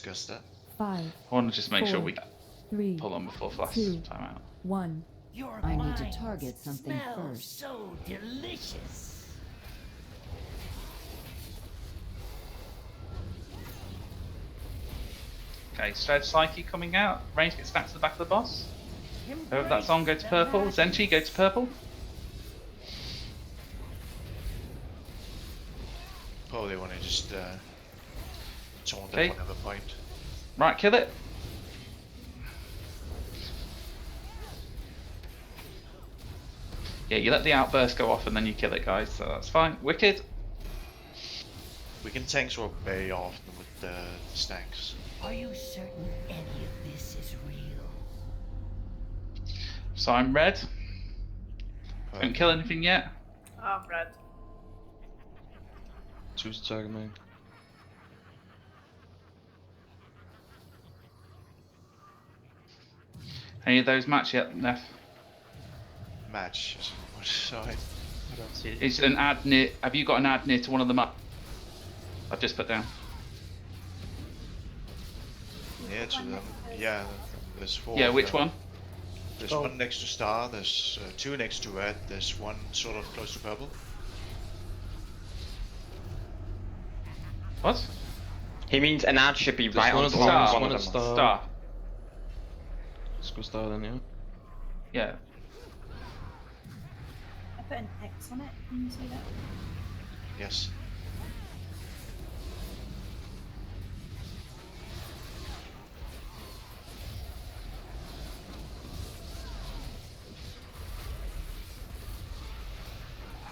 discuss that. 5. I want to just make sure 4, we 3, pull on before flash 2, timeout. 1. I need to target something first. So delicious. Okay, Shred Psyche coming out. Range gets back to the back of the boss. Whoever that's on, go to purple. Zenchi, go to purple. Probably want to just taunt Okay. at whatever point. Right, kill it. Yeah, you let the outburst go off and then you kill it, guys, so that's fine. Wicked. We can tank swap very often with the stacks. Are you certain any of this is real? So I'm red. Don't kill anything yet. Oh, red. Choose target main. Any of those match yet, Neff? Match. Sorry. I don't see it. Is an ad near? Have you got an ad near to one of them up? I've just put down. Yeah, to them. Yeah, there's 4. Yeah, which one? There's one next to star, there's 2 next to red, there's 1 sort of close to purple. What? He means an ad should be There's right one on at top star. of one one at of them. star. Star. Let's go star then, yeah. Yeah. I put an X on it. Can you see that? Yes.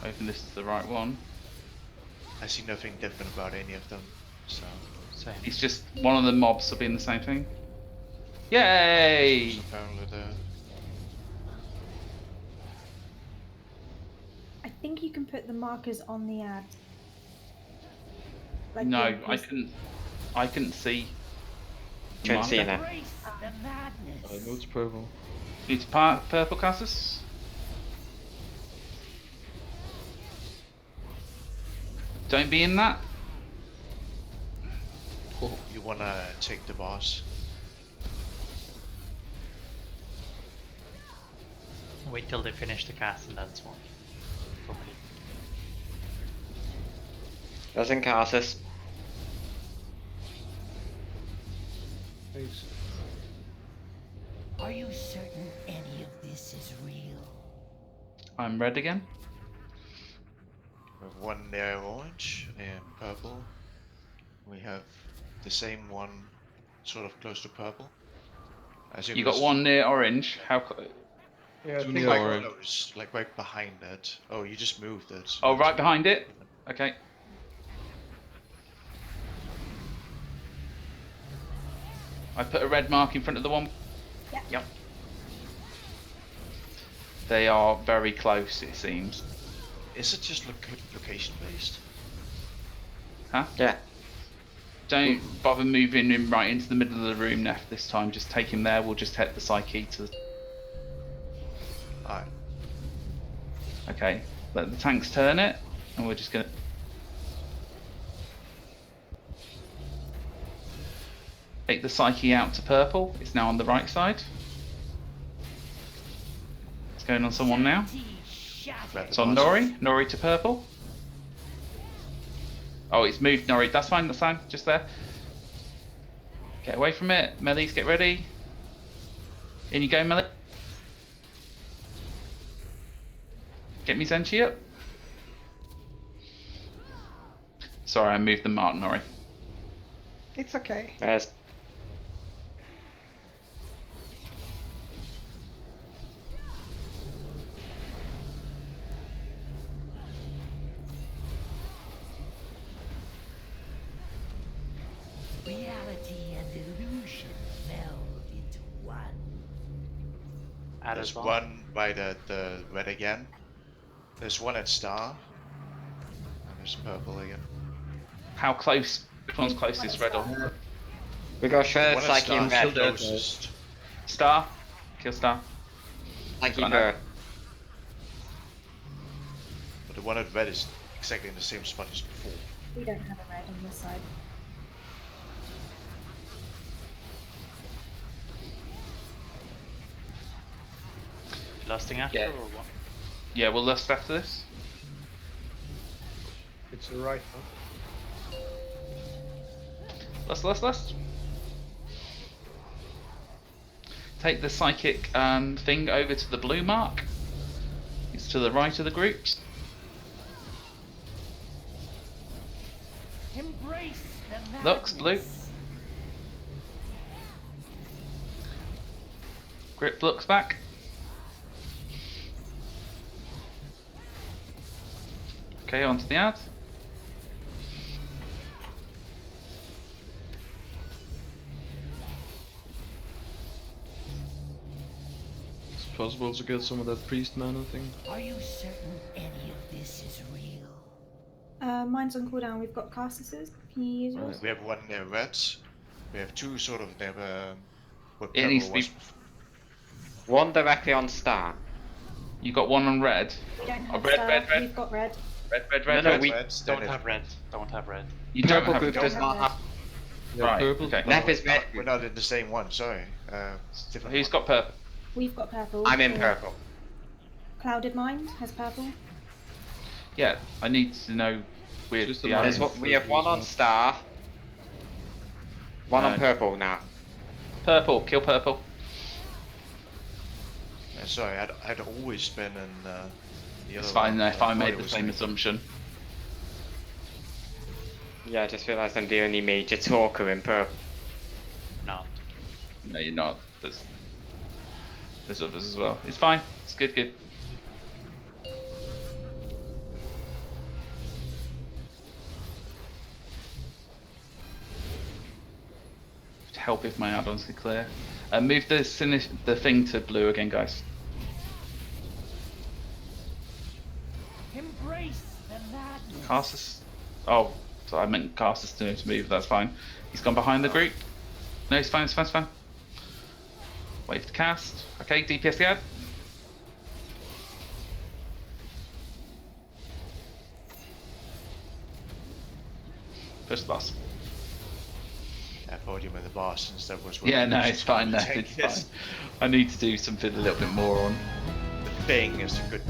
Hoping this is the right one. I see nothing different about any of them, so. Same. It's just one of the mobs will be in the same thing. Yay! So apparently I think you can put the markers on the ad. Like No, the- I couldn't see. Couldn't see Marker. that. Embrace the madness. Move to purple. Need to purple casters. Don't be in that. you wanna take the boss. Wait till they finish the cast and then swap. For me. Doesn't cast us. Are you certain any of this is real? I'm red again. We have 1 near orange and purple. We have the same one sort of close to purple. I assume You got this- one near orange. How? Yeah, I Two think near like orange. close, like right behind it. Oh, you just moved it. Oh, right behind it. Okay. I put a red mark in front of the one. Yeah. Yep. They are very close, it seems. Is it just location based? Huh? Yeah. Don't bother moving him right into the middle of the room, Neff, this time. Just take him there. We'll just hit the Psyche to... Alright. Okay. Let the tanks turn it, and we're just gonna... Take the Psyche out to purple. It's now on the right side. It's going on someone now. It's on Nori. Nori to purple. Oh, it's moved Nori. That's fine, that's fine. Just there. Get away from it. Melees, get ready. In you go, Melee. Get me Zenchi up. Sorry, I moved the mark, Nori. It's okay. There's Reality and illusion meld into one. Add There's as well. one right at the red again. There's one at star. And there's purple again. How close? Which one's closest, red or we got Shred, One at Psyche, and star Red. closest. Star? Kill Star. Psyche Got for that. But the one at red is exactly in the same spot as before. We don't have a red on this side. Lusting after Yeah. or what? Yeah, we'll lust after this. It's alright, huh? Lust. Take the psychic thing over to the blue mark. It's to the right of the groups. Embrace the Looks blue. madness. Grip looks back. Okay, onto the ad. It's possible to get some of that priest mana thing. Are you certain any of this is real? Mine's on cooldown. We've got Carsus's. Can you use yours? We have one near reds. We have two sort of near what It needs to purple be. was. One directly on star. You got one on red. We don't Oh, have red, star. red, red. We've got red. Red. No, no, we- Reds, Don't then have red. Don't have red. You don't Purple have group it. does not have. Yeah, Right. purple. Okay. Left is red. We're not in the same one. Sorry. It's a different. Who's one. got purple? We've got purple. I'm in so purple. Clouded Mind has purple. Yeah, I need to know with Just the a There's others. line. what we have one on star. One on No. purple now. Purple, kill purple. Sorry, I'd always been in the other It's one. fine if I thought made it the was same me. assumption. Yeah, I just realised I'm the only major talker in purple. No. No, you're not. There's others as well. It's fine. It's good. Help if my add-ons are clear. Move the thing to blue again, guys. Embrace the madness. Carsus. Oh, so I meant Carsus to move. That's fine. He's gone behind the group. No, it's fine. Wait to cast. Okay, DPS the ad. Push the boss. I thought you were the boss since that was. Yeah, no, was it's fine. No, tank it's is. fine. I need to do something a little bit more on. The thing is a good